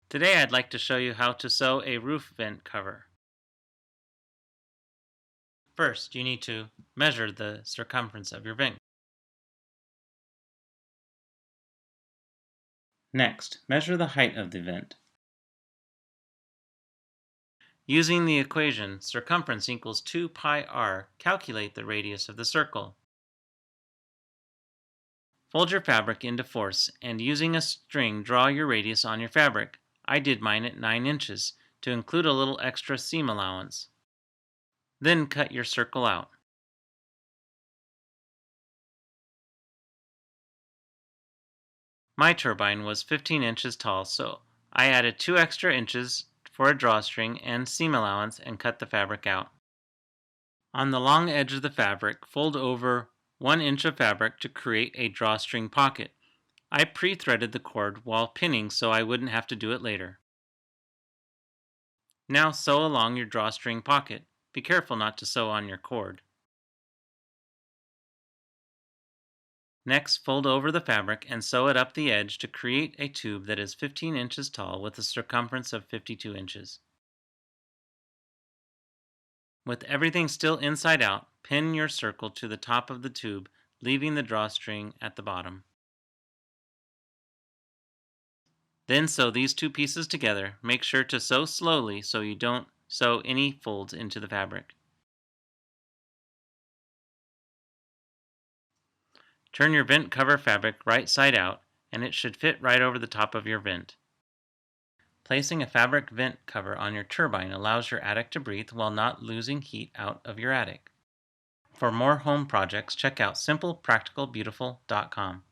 Today I'd like to show you how to sew a roof vent cover. First, you need to measure the circumference of your vent. Next, measure the height of the vent. Using the equation circumference equals 2 pi r, calculate the radius of the circle. Fold your fabric into fourths and using a string draw your radius on your fabric. I did mine at 9 inches to include a little extra seam allowance. Then cut your circle out. My turbine was 15 inches tall, so I added 2 extra inches for a drawstring and seam allowance and cut the fabric out. On the long edge of the fabric, fold over 1 inch of fabric to create a drawstring pocket. I pre-threaded the cord while pinning so I wouldn't have to do it later. Now sew along your drawstring pocket. Be careful not to sew on your cord. Next, fold over the fabric and sew it up the edge to create a tube that is 15 inches tall with a circumference of 52 inches. With everything still inside out, pin your circle to the top of the tube, leaving the drawstring at the bottom. Then sew these two pieces together. Make sure to sew slowly so you don't sew any folds into the fabric. Turn your vent cover fabric right side out, and it should fit right over the top of your vent. Placing a fabric vent cover on your turbine allows your attic to breathe while not losing heat out of your attic. For more home projects, check out simplepracticalbeautiful.com.